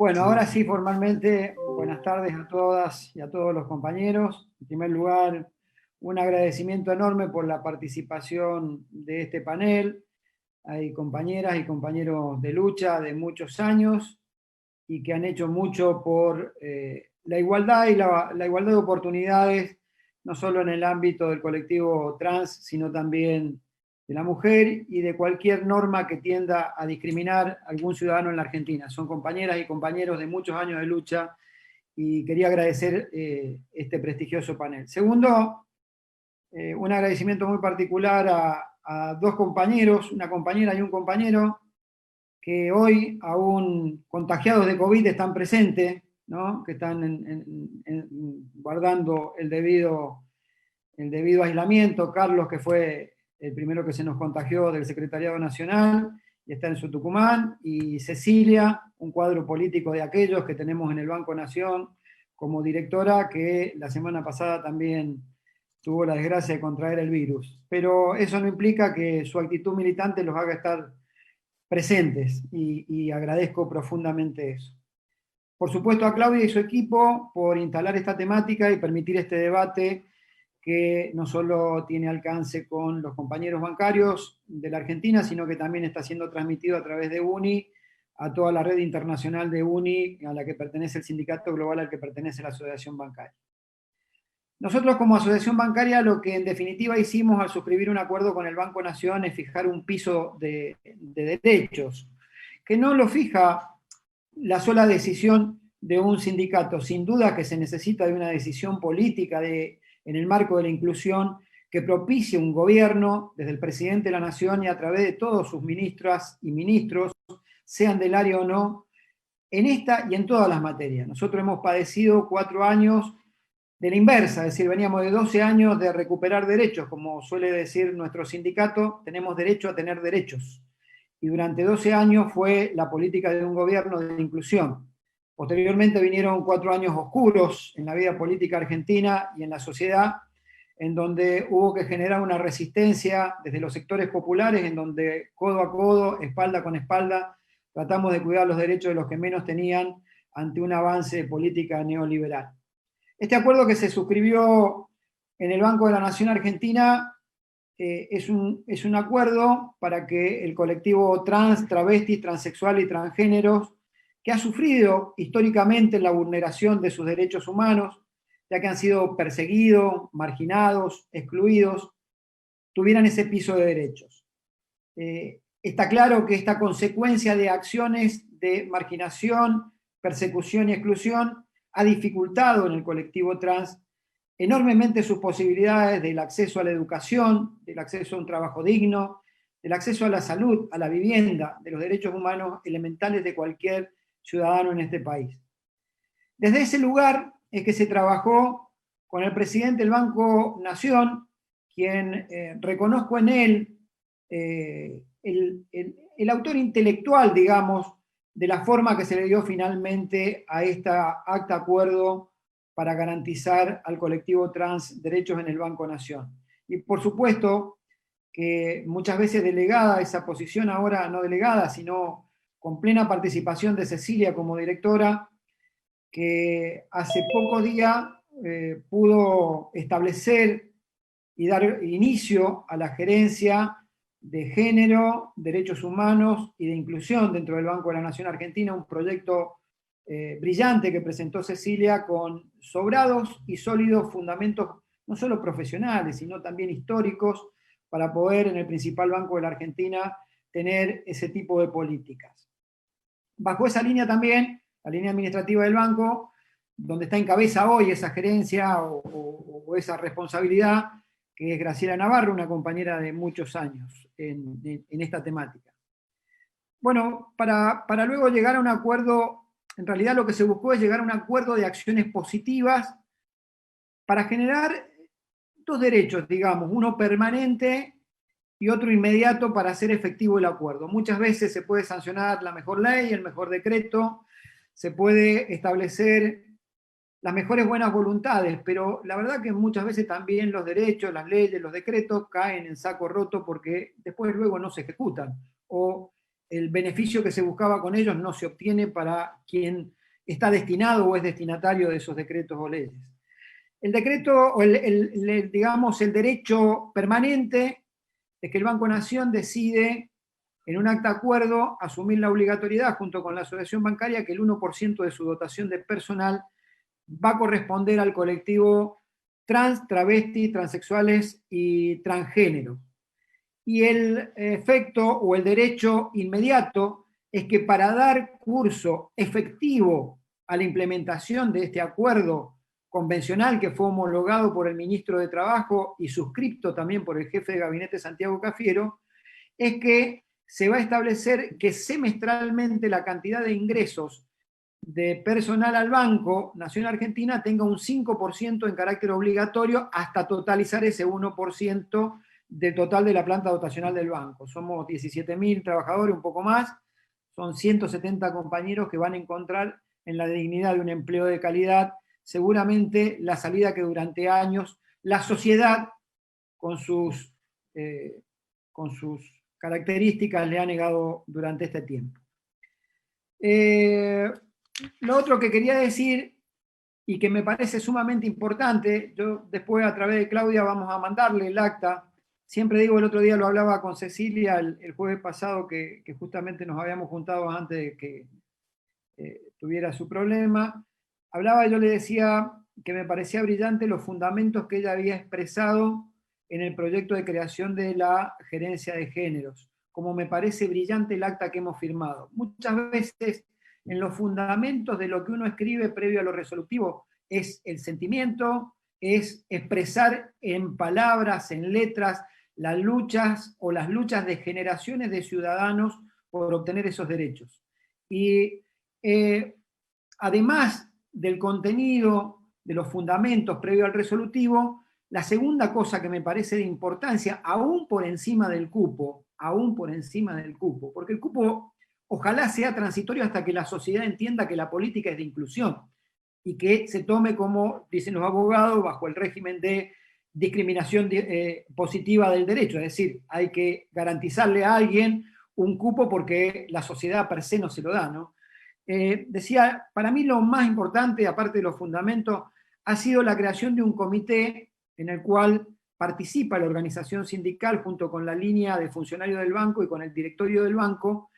Bueno, ahora sí, formalmente, buenas tardes a todas y a todos los compañeros. En primer lugar, un agradecimiento enorme por la participación de este panel. Hay compañeras y compañeros de lucha de muchos años y que han hecho mucho por la igualdad y la igualdad de oportunidades, no solo en el ámbito del colectivo trans, sino también de la mujer y de cualquier norma que tienda a discriminar a algún ciudadano en la Argentina. Son compañeras y compañeros de muchos años de lucha y quería agradecer este prestigioso panel. Segundo, un agradecimiento muy particular a dos compañeros, una compañera y un compañero, que hoy, aún contagiados de COVID, están presentes, ¿no? Que están guardando el debido aislamiento. Carlos, que fue el primero que se nos contagió del Secretariado Nacional, y está en su Tucumán, y Cecilia, un cuadro político de aquellos que tenemos en el Banco Nación como directora, que la semana pasada también tuvo la desgracia de contraer el virus. Pero eso no implica que su actitud militante los haga estar presentes, y agradezco profundamente eso. Por supuesto a Claudia y su equipo por instalar esta temática y permitir este debate que no solo tiene alcance con los compañeros bancarios de la Argentina, sino que también está siendo transmitido a través de UNI a toda la red internacional de UNI, a la que pertenece el sindicato global al que pertenece la asociación bancaria. Nosotros como asociación bancaria lo que en definitiva hicimos al suscribir un acuerdo con el Banco Nación es fijar un piso de derechos, que no lo fija la sola decisión de un sindicato. Sin duda que se necesita de una decisión política en el marco de la inclusión que propicie un gobierno desde el presidente de la Nación y a través de todos sus ministras y ministros, sean del área o no, en esta y en todas las materias. Nosotros hemos padecido 4 años de la inversa, es decir, veníamos de 12 años de recuperar derechos, como suele decir nuestro sindicato, tenemos derecho a tener derechos. Y durante 12 años fue la política de un gobierno de inclusión. Posteriormente vinieron 4 años oscuros en la vida política argentina y en la sociedad, en donde hubo que generar una resistencia desde los sectores populares, en donde codo a codo, espalda con espalda, tratamos de cuidar los derechos de los que menos tenían ante un avance de política neoliberal. Este acuerdo que se suscribió en el Banco de la Nación Argentina es un acuerdo para que el colectivo trans, travestis, transexual y transgéneros, que ha sufrido históricamente la vulneración de sus derechos humanos, ya que han sido perseguidos, marginados, excluidos, tuvieran ese piso de derechos. Está claro que esta consecuencia de acciones de marginación, persecución y exclusión ha dificultado en el colectivo trans enormemente sus posibilidades del acceso a la educación, del acceso a un trabajo digno, del acceso a la salud, a la vivienda, de los derechos humanos elementales de cualquier ciudadano en este país. Desde ese lugar es que se trabajó con el presidente del Banco Nación, quien reconozco en él el autor intelectual, digamos, de la forma que se le dio finalmente a esta acta acuerdo para garantizar al colectivo trans derechos en el Banco Nación. Y por supuesto que muchas veces delegada esa posición, ahora no delegada, sino con plena participación de Cecilia como directora, que hace pocos días pudo establecer y dar inicio a la gerencia de género, derechos humanos y de inclusión dentro del Banco de la Nación Argentina, un proyecto brillante que presentó Cecilia con sobrados y sólidos fundamentos, no solo profesionales, sino también históricos, para poder en el principal banco de la Argentina tener ese tipo de políticas. Bajo esa línea también, la línea administrativa del banco, donde está en cabeza hoy esa gerencia o esa responsabilidad, que es Graciela Navarro, una compañera de muchos años en esta temática. Bueno, para luego llegar a un acuerdo, en realidad lo que se buscó es llegar a un acuerdo de acciones positivas para generar dos derechos, digamos, uno permanente y otro inmediato para hacer efectivo el acuerdo. Muchas veces se puede sancionar la mejor ley, el mejor decreto, se puede establecer las mejores buenas voluntades, pero la verdad que muchas veces también los derechos, las leyes, los decretos caen en saco roto porque después luego no se ejecutan o el beneficio que se buscaba con ellos no se obtiene para quien está destinado o es destinatario de esos decretos o leyes. El decreto, o digamos, el derecho permanente es que el Banco Nación decide, en un acta de acuerdo, asumir la obligatoriedad, junto con la asociación bancaria, que el 1% de su dotación de personal va a corresponder al colectivo trans, travesti, transexuales y transgénero. Y el efecto o el derecho inmediato es que para dar curso efectivo a la implementación de este acuerdo convencional que fue homologado por el ministro de Trabajo y suscripto también por el jefe de gabinete Santiago Cafiero, es que se va a establecer que semestralmente la cantidad de ingresos de personal al Banco Nación Argentina tenga un 5% en carácter obligatorio hasta totalizar ese 1% del total de la planta dotacional del banco. Somos 17.000 trabajadores, un poco más, son 170 compañeros que van a encontrar en la dignidad de un empleo de calidad seguramente la salida que durante años la sociedad con sus características le ha negado durante este tiempo. Lo otro que quería decir, y que me parece sumamente importante, yo después a través de Claudia vamos a mandarle el acta. Siempre digo, el otro día lo hablaba con Cecilia el jueves pasado, que justamente nos habíamos juntado antes de que tuviera su problema. Hablaba, yo le decía que me parecía brillante los fundamentos que ella había expresado en el proyecto de creación de la gerencia de géneros, como me parece brillante el acta que hemos firmado. Muchas veces en los fundamentos de lo que uno escribe previo a lo resolutivo es el sentimiento, es expresar en palabras, en letras, las luchas o las luchas de generaciones de ciudadanos por obtener esos derechos. Y además del contenido, de los fundamentos previo al resolutivo, la segunda cosa que me parece de importancia, aún por encima del cupo, porque el cupo ojalá sea transitorio hasta que la sociedad entienda que la política es de inclusión y que se tome, como dicen los abogados, bajo el régimen de discriminación positiva del derecho, es decir, hay que garantizarle a alguien un cupo porque la sociedad per se no se lo da, ¿no? Decía, para mí lo más importante, aparte de los fundamentos, ha sido la creación de un comité en el cual participa la organización sindical junto con la línea de funcionarios del banco y con el directorio del banco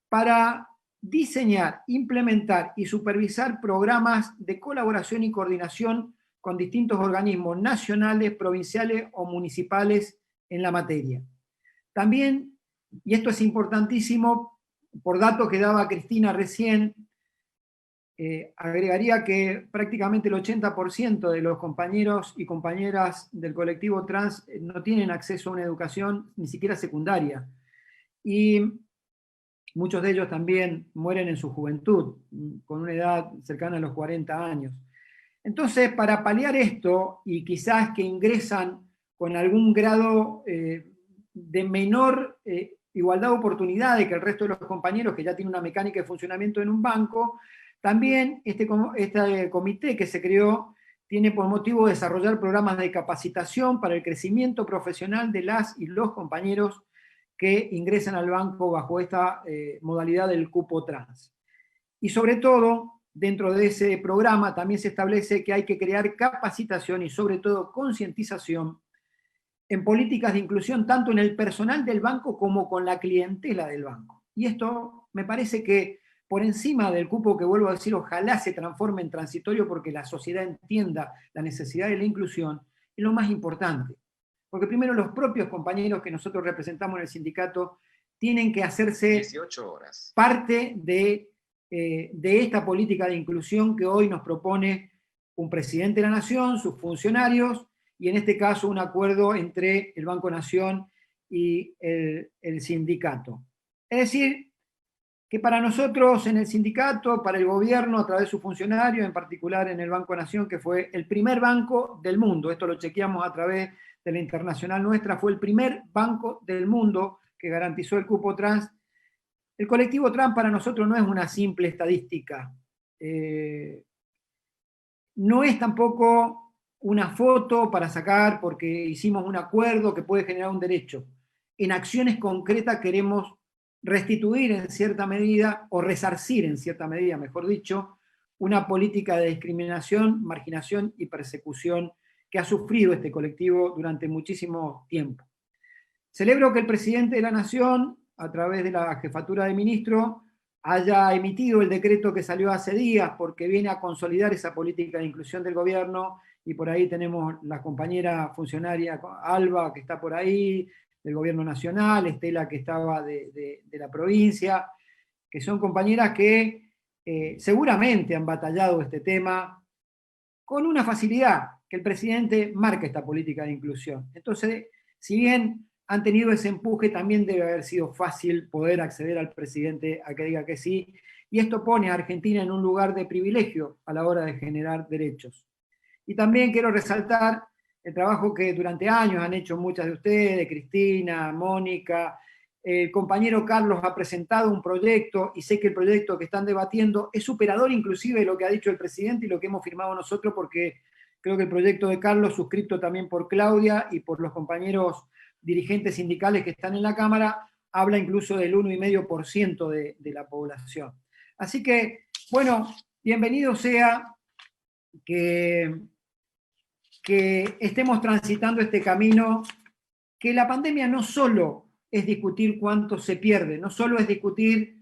para diseñar, implementar y supervisar programas de colaboración y coordinación con distintos organismos nacionales, provinciales o municipales en la materia. También, y esto es importantísimo, por datos que daba Cristina recién, agregaría que prácticamente el 80% de los compañeros y compañeras del colectivo trans no tienen acceso a una educación ni siquiera secundaria. Y muchos de ellos también mueren en su juventud, con una edad cercana a los 40 años. Entonces, para paliar esto, y quizás que ingresan con algún grado de menor igualdad de oportunidades que el resto de los compañeros que ya tienen una mecánica de funcionamiento en un banco, también este comité que se creó tiene por motivo desarrollar programas de capacitación para el crecimiento profesional de las y los compañeros que ingresan al banco bajo esta modalidad del cupo trans. Y sobre todo, dentro de ese programa también se establece que hay que crear capacitación y sobre todo concientización en políticas de inclusión tanto en el personal del banco como con la clientela del banco. Y esto me parece que por encima del cupo, que vuelvo a decir, ojalá se transforme en transitorio porque la sociedad entienda la necesidad de la inclusión, es lo más importante. Porque primero los propios compañeros que nosotros representamos en el sindicato tienen que hacerse 18 horas. Parte de esta política de inclusión que hoy nos propone un presidente de la Nación, sus funcionarios, y en este caso un acuerdo entre el Banco Nación y el sindicato. Es decir, que para nosotros en el sindicato, para el gobierno, a través de sus funcionarios, en particular en el Banco Nación, que fue el primer banco del mundo, esto lo chequeamos a través de la internacional nuestra, fue el primer banco del mundo que garantizó el cupo trans. El colectivo trans para nosotros no es una simple estadística, no es tampoco una foto para sacar porque hicimos un acuerdo que puede generar un derecho. En acciones concretas queremos restituir en cierta medida, o resarcir en cierta medida, mejor dicho, una política de discriminación, marginación y persecución que ha sufrido este colectivo durante muchísimo tiempo. Celebro que el presidente de la Nación, a través de la Jefatura de Ministros, haya emitido el decreto que salió hace días, porque viene a consolidar esa política de inclusión del gobierno, y por ahí tenemos la compañera funcionaria Alba, que está por ahí, del gobierno nacional, Estela, que estaba de la provincia, que son compañeras que seguramente han batallado este tema con una facilidad, que el presidente marca esta política de inclusión. Entonces, si bien han tenido ese empuje, también debe haber sido fácil poder acceder al presidente a que diga que sí, y esto pone a Argentina en un lugar de privilegio a la hora de generar derechos. Y también quiero resaltar el trabajo que durante años han hecho muchas de ustedes, Cristina, Mónica. El compañero Carlos ha presentado un proyecto, y sé que el proyecto que están debatiendo es superador inclusive de lo que ha dicho el presidente y lo que hemos firmado nosotros, porque creo que el proyecto de Carlos, suscripto también por Claudia y por los compañeros dirigentes sindicales que están en la Cámara, habla incluso del 1,5% de la población. Así que, bueno, bienvenido sea que estemos transitando este camino, que la pandemia no solo es discutir cuánto se pierde, no solo es discutir,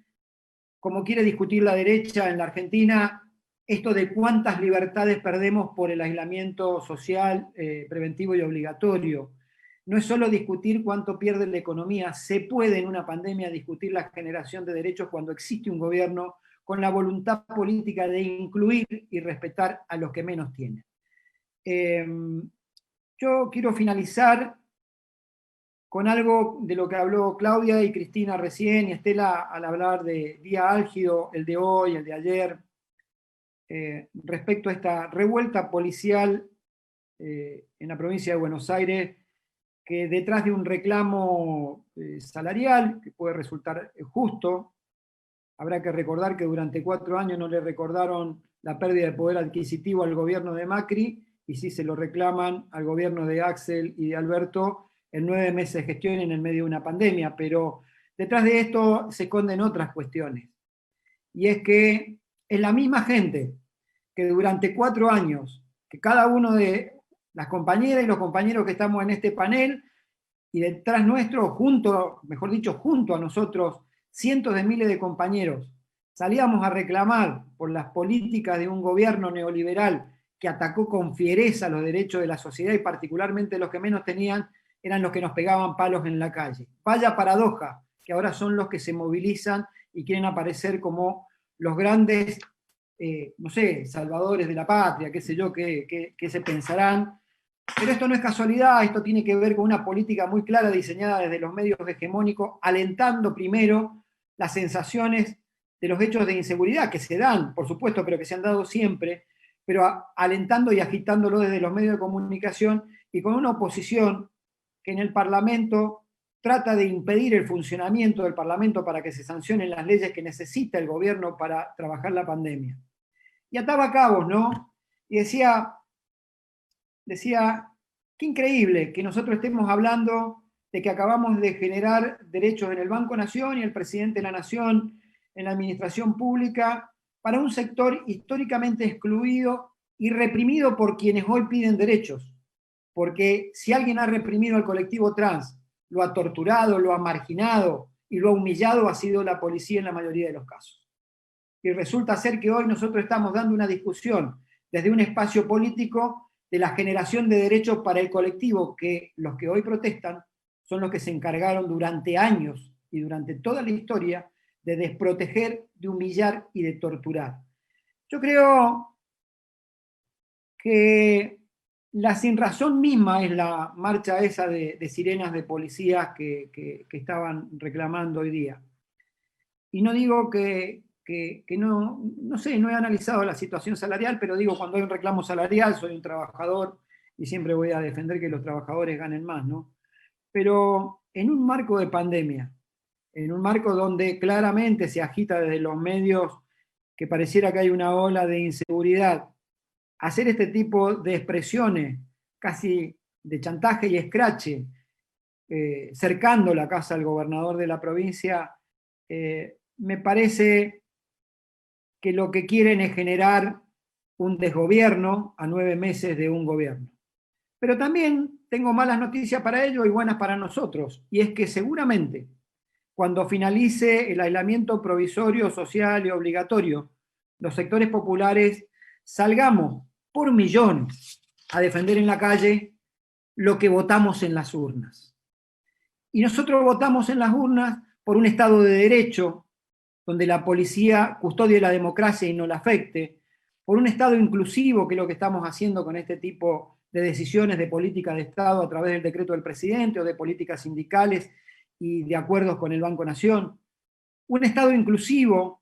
como quiere discutir la derecha en la Argentina, esto de cuántas libertades perdemos por el aislamiento social preventivo y obligatorio. No es solo discutir cuánto pierde la economía, se puede en una pandemia discutir la generación de derechos cuando existe un gobierno con la voluntad política de incluir y respetar a los que menos tienen. Yo quiero finalizar con algo de lo que habló Claudia y Cristina recién, y Estela al hablar de día álgido, el de hoy, el de ayer, respecto a esta revuelta policial en la provincia de Buenos Aires, que detrás de un reclamo salarial, que puede resultar justo, habrá que recordar que durante 4 años no le recordaron la pérdida de poder adquisitivo al gobierno de Macri, y sí se lo reclaman al gobierno de Axel y de Alberto en 9 meses de gestión en el medio de una pandemia. Pero detrás de esto se esconden otras cuestiones. Y es que es la misma gente que durante 4 años, que cada uno de las compañeras y los compañeros que estamos en este panel, y detrás nuestro, mejor dicho, junto a nosotros, cientos de miles de compañeros, salíamos a reclamar por las políticas de un gobierno neoliberal que atacó con fiereza los derechos de la sociedad, y particularmente los que menos tenían, eran los que nos pegaban palos en la calle. Vaya paradoja, que ahora son los que se movilizan y quieren aparecer como los grandes, no sé, salvadores de la patria, qué sé yo, qué se pensarán. Pero esto no es casualidad, esto tiene que ver con una política muy clara diseñada desde los medios hegemónicos, alentando primero las sensaciones de los hechos de inseguridad que se dan, por supuesto, pero que se han dado siempre, pero alentando y agitándolo desde los medios de comunicación, y con una oposición que en el Parlamento trata de impedir el funcionamiento del Parlamento para que se sancionen las leyes que necesita el gobierno para trabajar la pandemia. Y ataba cabos, ¿no? Y decía, qué increíble que nosotros estemos hablando de que acabamos de generar derechos en el Banco Nación y el presidente de la Nación en la administración pública para un sector históricamente excluido y reprimido por quienes hoy piden derechos. Porque si alguien ha reprimido al colectivo trans, lo ha torturado, lo ha marginado y lo ha humillado, ha sido la policía en la mayoría de los casos. Y resulta ser que hoy nosotros estamos dando una discusión desde un espacio político de la generación de derechos para el colectivo, que los que hoy protestan son los que se encargaron durante años y durante toda la historia de desproteger, de humillar y de torturar. Yo creo que la sinrazón misma es la marcha esa de sirenas de policías que estaban reclamando hoy día. Y no digo que no sé, no he analizado la situación salarial, pero digo, cuando hay un reclamo salarial, soy un trabajador y siempre voy a defender que los trabajadores ganen más, ¿no? Pero en un marco de pandemia, en un marco donde claramente se agita desde los medios que pareciera que hay una ola de inseguridad, hacer este tipo de expresiones casi de chantaje y escrache, cercando la casa del gobernador de la provincia, me parece que lo que quieren es generar un desgobierno a 9 meses de un gobierno. Pero también tengo malas noticias para ellos y buenas para nosotros, y es que seguramente cuando finalice el aislamiento provisorio, social y obligatorio, los sectores populares salgamos por millones a defender en la calle lo que votamos en las urnas. Y nosotros votamos en las urnas por un Estado de Derecho, donde la policía custodie la democracia y no la afecte, por un Estado inclusivo, que es lo que estamos haciendo con este tipo de decisiones de política de Estado a través del decreto del presidente o de políticas sindicales y de acuerdos con el Banco Nación, un Estado inclusivo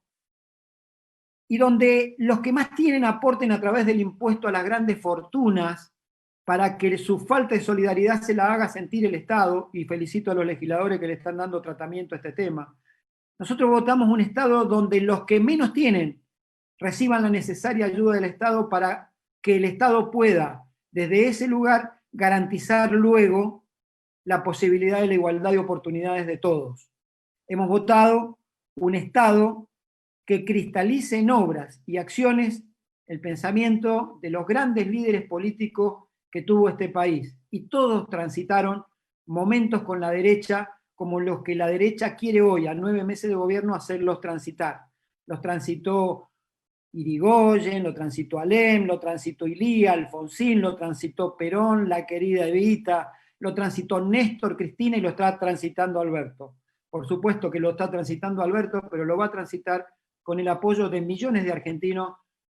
y donde los que más tienen aporten a través del impuesto a las grandes fortunas para que su falta de solidaridad se la haga sentir el Estado, y felicito a los legisladores que le están dando tratamiento a este tema. Nosotros votamos un Estado donde los que menos tienen reciban la necesaria ayuda del Estado para que el Estado pueda, desde ese lugar, garantizar luego la posibilidad de la igualdad de oportunidades de todos. Hemos votado un Estado que cristalice en obras y acciones el pensamiento de los grandes líderes políticos que tuvo este país. Y todos transitaron momentos con la derecha como los que la derecha quiere hoy, a 9 meses de gobierno, hacerlos transitar. Los transitó Irigoyen, lo transitó Alem, lo transitó Ilía, Alfonsín, lo transitó Perón, la querida Evita, lo transitó Néstor, Cristina, y lo está transitando Alberto. Por supuesto que lo está transitando Alberto, pero lo va a transitar con el apoyo de millones de argentinos,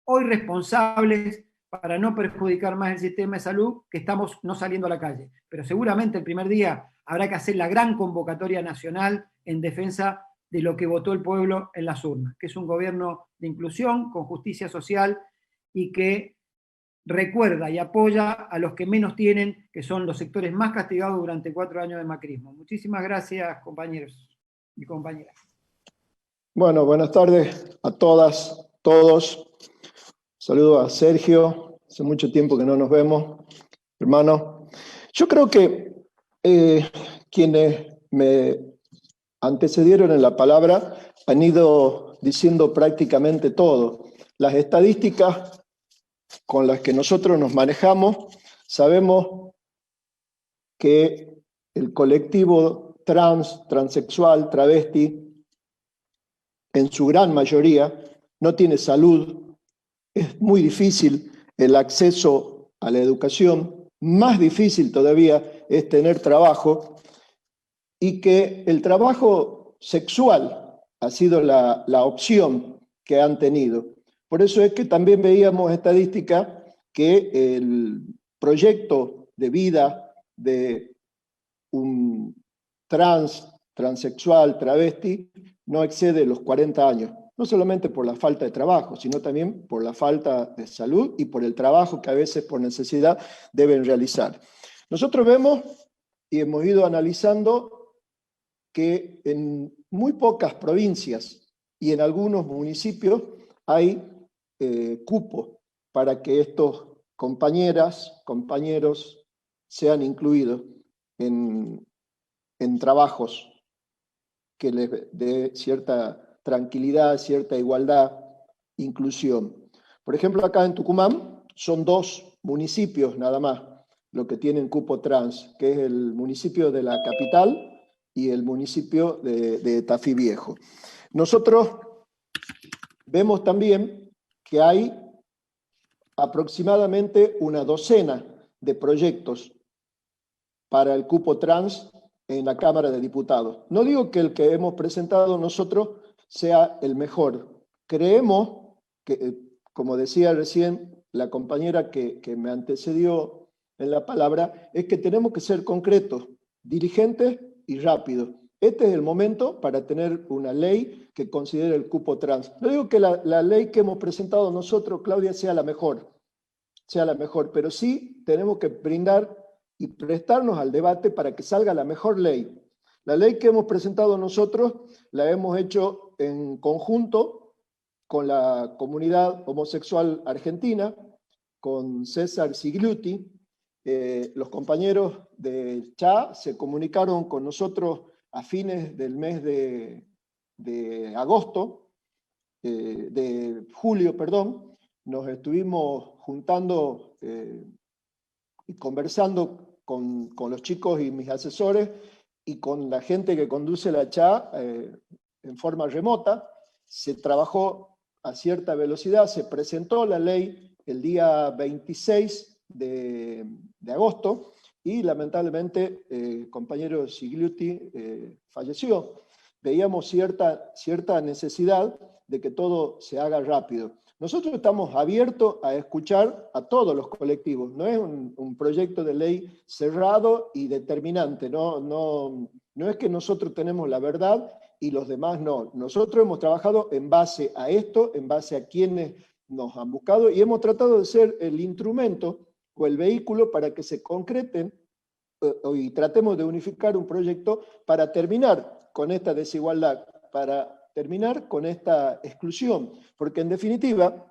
hoy responsables para no perjudicar más el sistema de salud, que estamos no saliendo a la calle. Pero seguramente el primer día habrá que hacer la gran convocatoria nacional en defensa de lo que votó el pueblo en las urnas, que es un gobierno de inclusión, con justicia social y que recuerda y apoya a los que menos tienen, que son los sectores más castigados durante 4 años de macrismo. Muchísimas gracias, compañeros y compañeras. Bueno, buenas tardes a todas, todos. Saludo a Sergio, hace mucho tiempo que no nos vemos, hermano. Yo creo que quienes me antecedieron en la palabra han ido diciendo prácticamente todo. Las estadísticas con las que nosotros nos manejamos, sabemos que el colectivo trans, transexual, travesti, en su gran mayoría, no tiene salud, es muy difícil el acceso a la educación, más difícil todavía es tener trabajo, y que el trabajo sexual ha sido la opción que han tenido. Por eso es que también veíamos estadística que el proyecto de vida de un transexual, travesti, no excede los 40 años, no solamente por la falta de trabajo, sino también por la falta de salud y por el trabajo que a veces por necesidad deben realizar. Nosotros vemos y hemos ido analizando que en muy pocas provincias y en algunos municipios hay cupo para que estos compañeras, compañeros sean incluidos en trabajos que les dé cierta tranquilidad, cierta igualdad, inclusión. Por ejemplo, acá en Tucumán son 2 municipios nada más lo que tienen cupo trans, que es el municipio de la capital y el municipio de Tafí Viejo. Nosotros vemos también que hay aproximadamente una docena de proyectos para el cupo trans en la Cámara de Diputados. No digo que el que hemos presentado nosotros sea el mejor. Creemos que, como decía recién la compañera que me antecedió en la palabra, es que tenemos que ser concretos, dirigentes y rápidos. Este es el momento para tener una ley que considere el cupo trans. No digo que la ley que hemos presentado nosotros, Claudia, sea la mejor, pero sí tenemos que brindar y prestarnos al debate para que salga la mejor ley. La ley que hemos presentado nosotros la hemos hecho en conjunto con la comunidad homosexual argentina, con César Sigliuti. Los compañeros de CHA se comunicaron con nosotros a fines del mes de de agosto, de julio, perdón, nos estuvimos juntando y conversando con los chicos y mis asesores y con la gente que conduce la CHA en forma remota. Se trabajó a cierta velocidad, se presentó la ley el día 26 de agosto y lamentablemente el compañero Sigliuti falleció. Veíamos cierta necesidad de que todo se haga rápido. Nosotros estamos abiertos a escuchar a todos los colectivos. No es un proyecto de ley cerrado y determinante. No es que nosotros tenemos la verdad y los demás no. Nosotros hemos trabajado en base a esto, en base a quienes nos han buscado y hemos tratado de ser el instrumento o el vehículo para que se concreten y tratemos de unificar un proyecto para terminar con esta desigualdad, para terminar con esta exclusión, porque en definitiva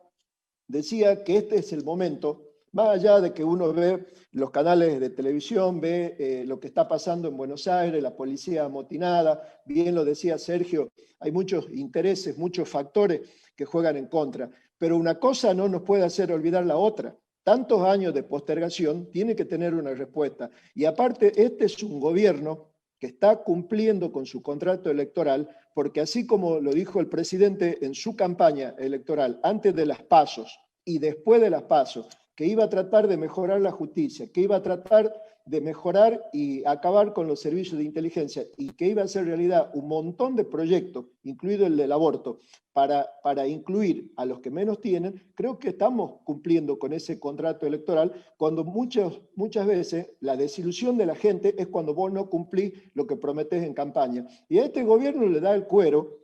decía que este es el momento, más allá de que uno ve los canales de televisión, ve lo que está pasando en Buenos Aires, la policía amotinada, bien lo decía Sergio, hay muchos intereses, muchos factores que juegan en contra, pero una cosa no nos puede hacer olvidar la otra. Tantos años de postergación tiene que tener una respuesta. Y aparte, este es un gobierno que está cumpliendo con su contrato electoral, porque así como lo dijo el presidente en su campaña electoral, antes de las PASO y después de las PASO, que iba a tratar de mejorar la justicia, que iba a tratar de mejorar y acabar con los servicios de inteligencia, y que iba a hacer realidad un montón de proyectos, incluido el del aborto, para incluir a los que menos tienen, creo que estamos cumpliendo con ese contrato electoral, cuando muchas veces la desilusión de la gente es cuando vos no cumplís lo que prometés en campaña. Y a este gobierno le da el cuero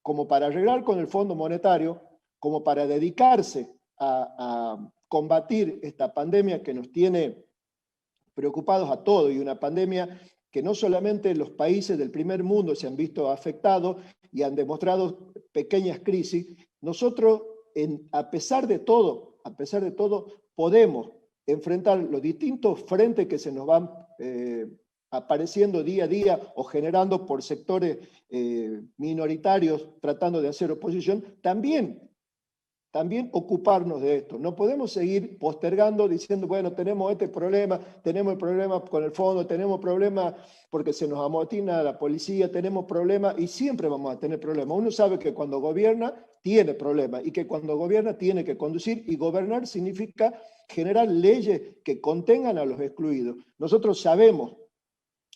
como para arreglar con el Fondo Monetario, como para dedicarse a combatir esta pandemia que nos tiene preocupados a todos, y una pandemia que no solamente los países del primer mundo se han visto afectados y han demostrado pequeñas crisis, nosotros, a pesar de todo, podemos enfrentar los distintos frentes que se nos van apareciendo día a día o generando por sectores minoritarios tratando de hacer oposición, también ocuparnos de esto. No podemos seguir postergando diciendo, bueno, tenemos este problema, tenemos el problema con el fondo, tenemos problemas porque se nos amotina la policía, tenemos problemas y siempre vamos a tener problemas. Uno sabe que cuando gobierna tiene problemas y que cuando gobierna tiene que conducir, y gobernar significa generar leyes que contengan a los excluidos. Nosotros sabemos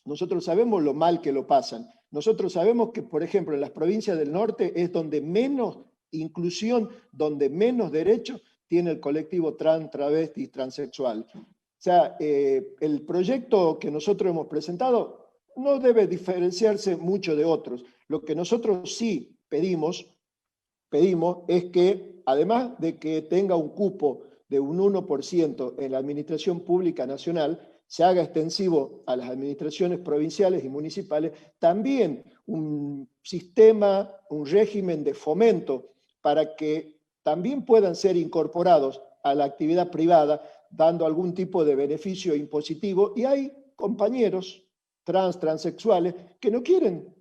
lo mal que lo pasan. Nosotros sabemos que, por ejemplo, en las provincias del norte es donde menos inclusión, donde menos derechos tiene el colectivo trans, travesti, transexual. O sea, el proyecto que nosotros hemos presentado no debe diferenciarse mucho de otros. Lo que nosotros sí pedimos es que, además de que tenga un cupo de un 1% en la administración pública nacional, se haga extensivo a las administraciones provinciales y municipales, también un sistema, un régimen de fomento para que también puedan ser incorporados a la actividad privada, dando algún tipo de beneficio impositivo. Y hay compañeros transexuales que no quieren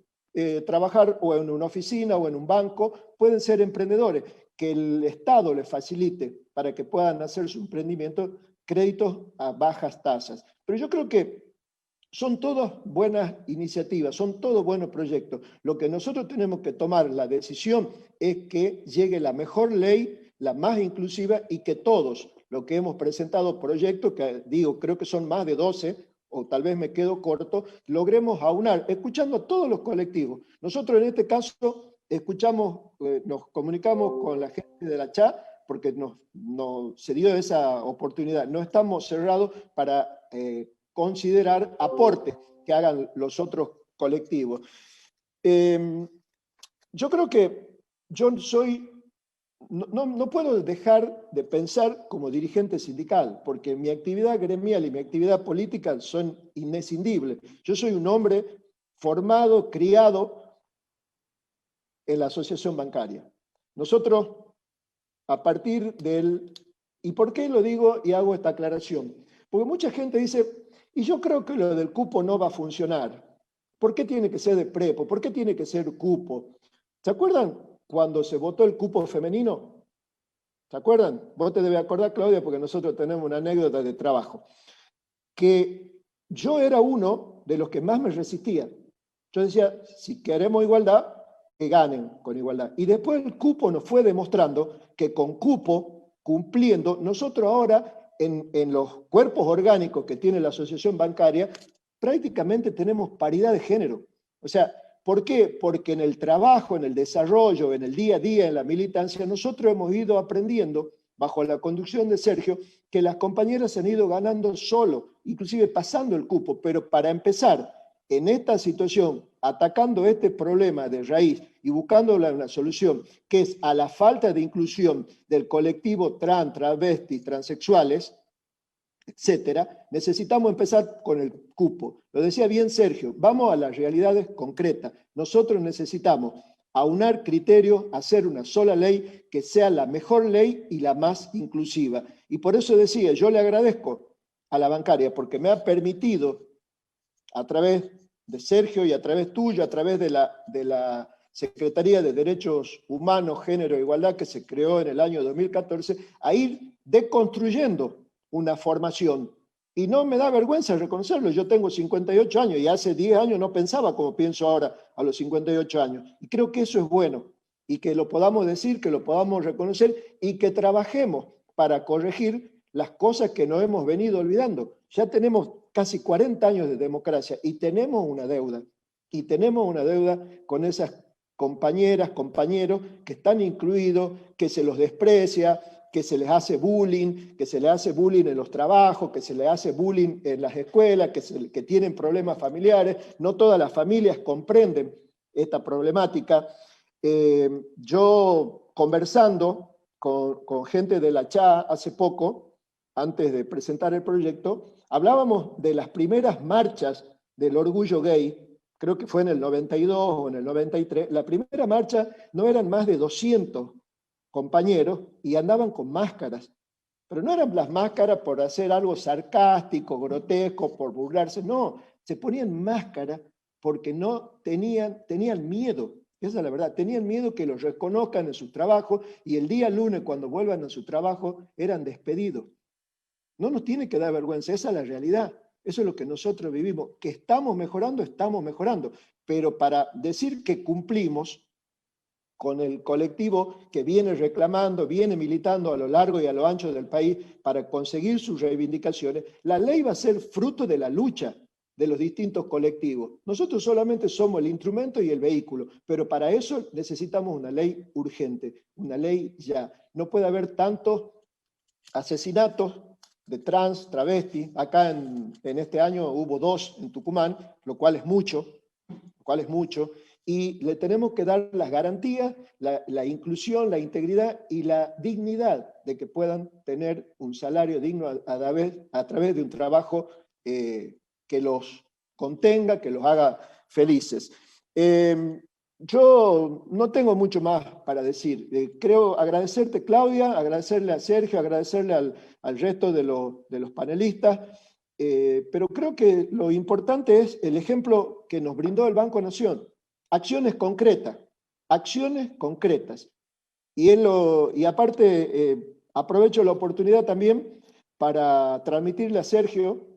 trabajar o en una oficina o en un banco, pueden ser emprendedores, que el Estado les facilite para que puedan hacer su emprendimiento créditos a bajas tasas. Pero yo creo que son todas buenas iniciativas, son todos buenos proyectos. Lo que nosotros tenemos que tomar la decisión es que llegue la mejor ley, la más inclusiva, y que todos los que hemos presentado proyectos, que digo, creo que son más de 12, o tal vez me quedo corto, logremos aunar, escuchando a todos los colectivos. Nosotros en este caso escuchamos, nos comunicamos con la gente de la CHA, porque se dio esa oportunidad. No estamos cerrados para considerar aportes que hagan los otros colectivos. Yo creo que no puedo dejar de pensar como dirigente sindical, porque mi actividad gremial y mi actividad política son inescindibles. Yo soy un hombre formado, criado en la asociación bancaria. Nosotros, a partir del... ¿Y por qué lo digo y hago esta aclaración? Porque mucha gente dice, y yo creo que lo del cupo no va a funcionar. ¿Por qué tiene que ser de prepo? ¿Por qué tiene que ser cupo? ¿Se acuerdan cuando se votó el cupo femenino? ¿Se acuerdan? Vos te debes acordar, Claudia, porque nosotros tenemos una anécdota de trabajo. Que yo era uno de los que más me resistía. Yo decía, si queremos igualdad, que ganen con igualdad. Y después el cupo nos fue demostrando que con cupo, cumpliendo, nosotros ahora en los cuerpos orgánicos que tiene la asociación bancaria, prácticamente tenemos paridad de género. O sea, ¿por qué? Porque en el trabajo, en el desarrollo, en el día a día, en la militancia, nosotros hemos ido aprendiendo, bajo la conducción de Sergio, que las compañeras se han ido ganando solo, inclusive pasando el cupo, pero para empezar, en esta situación, atacando este problema de raíz y buscando una solución, que es a la falta de inclusión del colectivo trans, travestis, transexuales, etcétera, necesitamos empezar con el cupo. Lo decía bien Sergio, vamos a las realidades concretas. Nosotros necesitamos aunar criterios, hacer una sola ley que sea la mejor ley y la más inclusiva. Y por eso decía, yo le agradezco a la bancaria porque me ha permitido, a través de Sergio y a través tuyo, a través de la Secretaría de Derechos Humanos, Género e Igualdad que se creó en el año 2014, a ir deconstruyendo una formación. Y no me da vergüenza reconocerlo. Yo tengo 58 años y hace 10 años no pensaba como pienso ahora a los 58 años. Y creo que eso es bueno y que lo podamos decir, que lo podamos reconocer y que trabajemos para corregir las cosas que nos hemos venido olvidando. Ya tenemos casi 40 años de democracia y tenemos una deuda. Y tenemos una deuda con esas compañeras, compañeros que están incluidos, que se los desprecia, que se les hace bullying, que se les hace bullying en los trabajos, que se les hace bullying en las escuelas, que tienen problemas familiares. No todas las familias comprenden esta problemática. Yo conversando con gente de la CHA hace poco, antes de presentar el proyecto, hablábamos de las primeras marchas del orgullo gay, creo que fue en el 92 o en el 93. La primera marcha no eran más de 200 compañeros y andaban con máscaras. Pero no eran las máscaras por hacer algo sarcástico, grotesco, por burlarse, no, se ponían máscaras porque no tenían miedo, esa es la verdad, tenían miedo que los reconozcan en su trabajo y el día lunes cuando vuelvan a su trabajo eran despedidos. No nos tiene que dar vergüenza, esa es la realidad, eso es lo que nosotros vivimos, que estamos mejorando, pero para decir que cumplimos con el colectivo que viene reclamando, viene militando a lo largo y a lo ancho del país para conseguir sus reivindicaciones, la ley va a ser fruto de la lucha de los distintos colectivos. Nosotros solamente somos el instrumento y el vehículo, pero para eso necesitamos una ley urgente, una ley ya. No puede haber tantos asesinatos de trans, travesti. Acá en este año hubo 2 en Tucumán, lo cual es mucho, y le tenemos que dar las garantías, la inclusión, la integridad y la dignidad de que puedan tener un salario digno a través de un trabajo que los contenga, que los haga felices. Yo no tengo mucho más para decir. Creo agradecerte, Claudia, agradecerle a Sergio, agradecerle al resto de los panelistas, pero creo que lo importante es el ejemplo que nos brindó el Banco Nación. Acciones concretas. Y aparte, aprovecho la oportunidad también para transmitirle a Sergio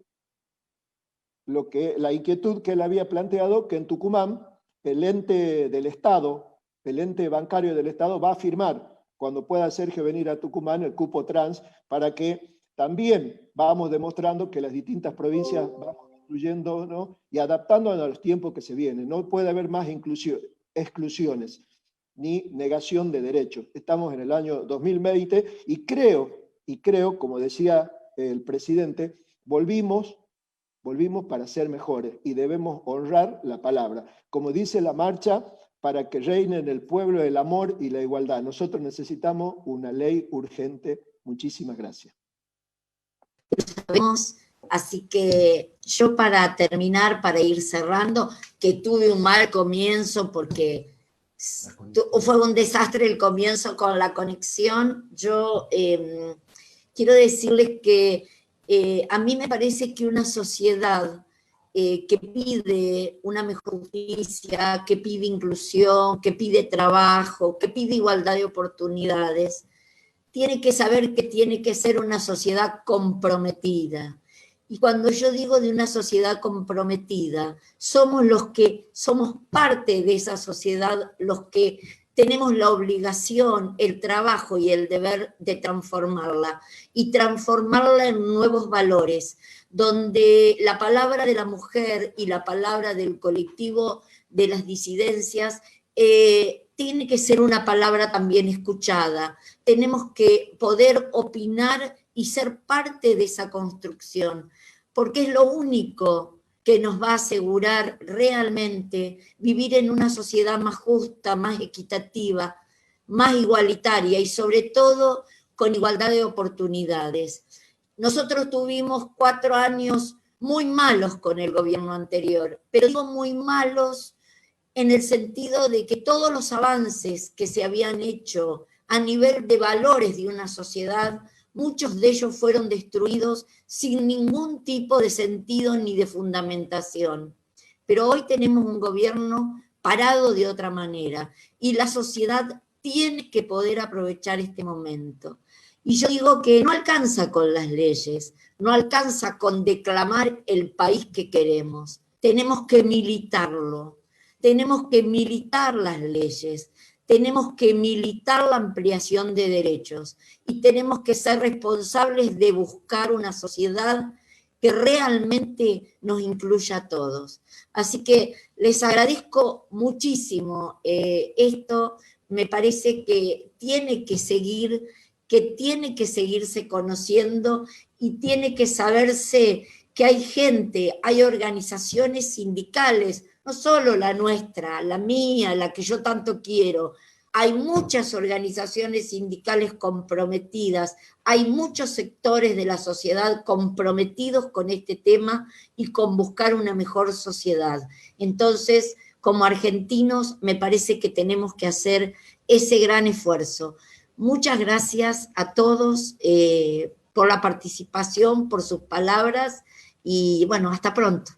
la inquietud que él había planteado, que en Tucumán el ente del Estado, el ente bancario del Estado va a firmar, cuando pueda Sergio venir a Tucumán, el cupo trans, para que también vamos demostrando que las distintas provincias vamos incluyendo, ¿no? Y adaptándonos a los tiempos que se vienen. No puede haber más exclusiones ni negación de derechos. Estamos en el año 2020 y creo, como decía el presidente, volvimos para ser mejores y debemos honrar la palabra. Como dice la marcha, para que reine en el pueblo el amor y la igualdad. Nosotros necesitamos una ley urgente. Muchísimas gracias. Así que yo para terminar, para ir cerrando, que tuve un mal comienzo porque fue un desastre el comienzo con la conexión. Yo quiero decirles que a mí me parece que una sociedad que pide una mejor justicia, que pide inclusión, que pide trabajo, que pide igualdad de oportunidades, tiene que saber que tiene que ser una sociedad comprometida. Y cuando yo digo de una sociedad comprometida, somos los que somos parte de esa sociedad, los que tenemos la obligación, el trabajo y el deber de transformarla, y transformarla en nuevos valores, donde la palabra de la mujer y la palabra del colectivo de las disidencias tiene que ser una palabra también escuchada. Tenemos que poder opinar y ser parte de esa construcción, porque es lo único que nos va a asegurar realmente vivir en una sociedad más justa, más equitativa, más igualitaria y sobre todo con igualdad de oportunidades. Nosotros tuvimos 4 años muy malos con el gobierno anterior, pero digo muy malos en el sentido de que todos los avances que se habían hecho a nivel de valores de una sociedad, muchos de ellos fueron destruidos sin ningún tipo de sentido ni de fundamentación. Pero hoy tenemos un gobierno parado de otra manera y la sociedad tiene que poder aprovechar este momento. Y yo digo que no alcanza con las leyes, no alcanza con declamar el país que queremos. Tenemos que militarlo, tenemos que militar las leyes, tenemos que militar la ampliación de derechos y tenemos que ser responsables de buscar una sociedad que realmente nos incluya a todos. Así que les agradezco muchísimo esto, me parece que tiene que seguirse conociendo y tiene que saberse que hay gente, hay organizaciones sindicales, no solo la nuestra, la mía, la que yo tanto quiero, hay muchas organizaciones sindicales comprometidas, hay muchos sectores de la sociedad comprometidos con este tema y con buscar una mejor sociedad. Entonces, como argentinos, me parece que tenemos que hacer ese gran esfuerzo. Muchas gracias a todos por la participación, por sus palabras y bueno, hasta pronto.